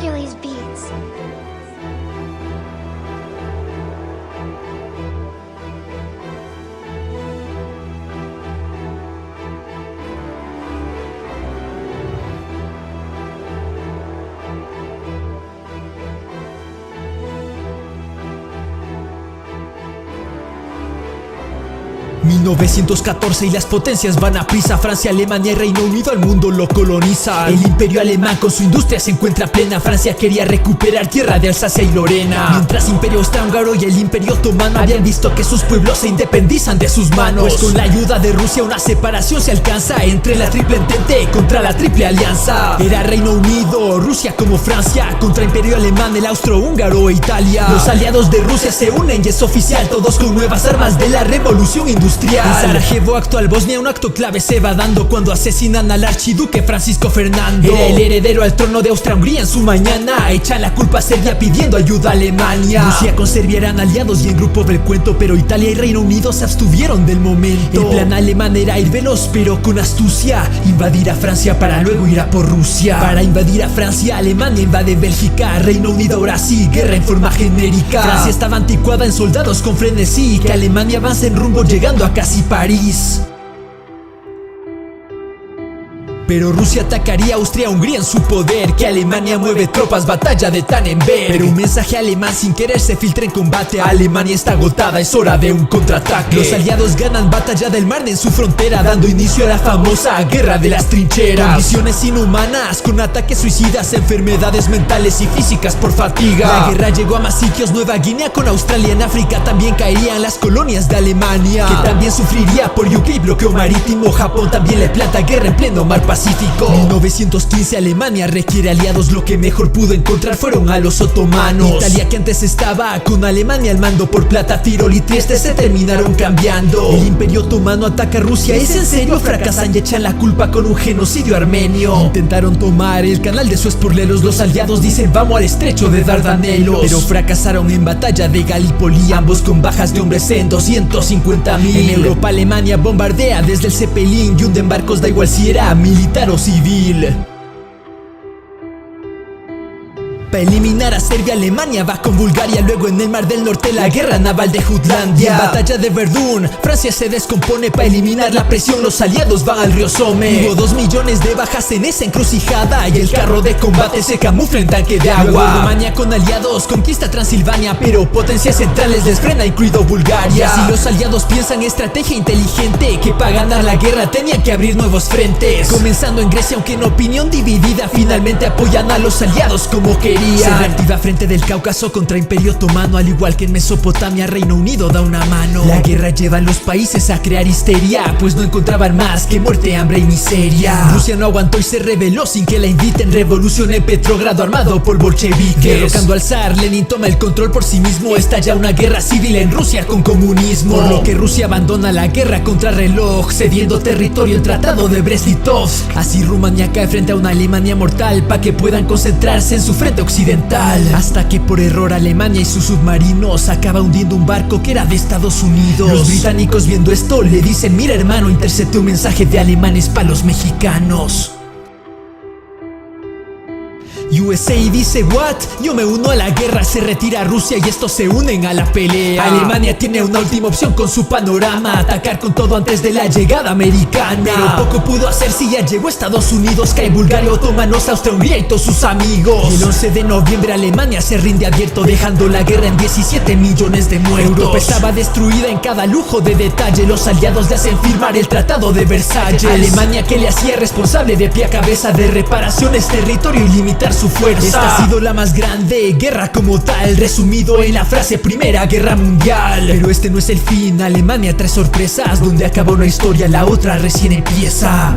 Hercules Beats. ...1914 y las potencias van a prisa. Francia, Alemania y Reino Unido al mundo lo colonizan. El imperio alemán con su industria se encuentra plena. Francia quería recuperar tierra de Alsacia y Lorena, mientras imperio austrohúngaro y el imperio otomano habían visto que sus pueblos se independizan de sus manos. Pues con la ayuda de Rusia una separación se alcanza entre la triple entente contra la triple alianza. Era Reino Unido, Rusia como Francia contra imperio alemán, el austrohúngaro e Italia. Los aliados de Rusia se unen y es oficial, todos con nuevas armas de la revolución industrial. En Sarajevo, actual Bosnia, un acto clave se va dando cuando asesinan al archiduque Francisco Fernando. Era el heredero al trono de Austria-Hungría en su mañana. Echan la culpa a Serbia pidiendo ayuda a Alemania. Rusia con Serbia eran aliados y en grupo del cuento, pero Italia y Reino Unido se abstuvieron del momento. El plan alemán era ir veloz pero con astucia, invadir a Francia para luego ir a por Rusia. Para invadir a Francia, Alemania invade Bélgica. Reino Unido ahora sí, guerra en forma genérica. Francia estaba anticuada en soldados con frenesí, que Alemania avanza en rumbo llegando a casi París. Pero Rusia atacaría a Austria-Hungría en su poder, que Alemania mueve tropas, batalla de Tannenberg. Pero un mensaje alemán sin querer se filtra en combate. Alemania está agotada, es hora de un contraataque. Los aliados ganan batalla del Marne en su frontera, dando inicio a la famosa guerra de las trincheras. Condiciones inhumanas, con ataques suicidas, enfermedades mentales y físicas por fatiga. La guerra llegó a más sitios, Nueva Guinea con Australia. En África también caerían las colonias de Alemania, que también sufriría por UK, bloqueo marítimo. Japón también le planta guerra en pleno mar Pacífico. 1915 Alemania requiere aliados, lo que mejor pudo encontrar fueron a los otomanos. Italia, que antes estaba con Alemania al mando, por plata, Tirol y Trieste se terminaron cambiando. El imperio otomano ataca a Rusia, ¿es en serio? Fracasan y echan la culpa con un genocidio armenio. Intentaron tomar el canal de Suez por lelos, los aliados dicen vamos al estrecho de Dardanelos, pero fracasaron en batalla de Galípoli, ambos con bajas de hombres en 250.000. En Europa Alemania bombardea desde el Zeppelin y hunden barcos, da igual si era militar o civil. Para eliminar a Serbia, Alemania va con Bulgaria. Luego en el Mar del Norte la guerra naval de Jutlandia. Batalla de Verdún, Francia se descompone. Para eliminar la presión los aliados van al río Somme. Hubo 2 millones de bajas en esa encrucijada, y el carro de combate se camufla en tanque de agua. Luego Alemania con aliados conquista Transilvania, pero potencias centrales les frena, incluido Bulgaria. Si los aliados piensan estrategia inteligente, que para ganar la guerra tenían que abrir nuevos frentes. Comenzando en Grecia, aunque en opinión dividida, finalmente apoyan a los aliados como querían. Se reactiva frente del Cáucaso contra Imperio Otomano, al igual que en Mesopotamia Reino Unido da una mano. La guerra lleva a los países a crear histeria, pues no encontraban más que muerte, hambre y miseria. Rusia no aguantó y se rebeló sin que la inviten. Revolución en Petrogrado armado por bolcheviques. Derrocando al zar, Lenin toma el control por sí mismo. Estalla una guerra civil en Rusia con comunismo, por lo que Rusia abandona la guerra contra reloj, cediendo territorio el tratado de Brest-Litovsk. Así Rumania cae frente a una Alemania mortal, pa' que puedan concentrarse en su frente occidental. Hasta que por error Alemania y sus submarinos acaba hundiendo un barco que era de Estados Unidos. Los británicos, viendo esto, le dicen mira hermano, intercepté un mensaje de alemanes para los mexicanos. USA dice what? Yo me uno a la guerra, se retira Rusia y estos se unen a la pelea. Alemania tiene una última opción con su panorama, atacar con todo antes de la llegada americana. Pero poco pudo hacer si ya llegó Estados Unidos, cae Bulgaria, otomanos, Austria-Hungría y todos sus amigos. El 11 de noviembre Alemania se rinde abierto, dejando la guerra en 17 millones de muertos. Europa estaba destruida en cada lujo de detalle, los aliados le hacen firmar el tratado de Versalles. Alemania, que le hacía responsable de pie a cabeza de reparaciones, territorio y limitar su fuerza. Esta ha sido la más grande guerra como tal, resumido en la frase Primera Guerra Mundial. Pero este no es el fin, Alemania trae sorpresas, donde acaba una historia la otra recién empieza.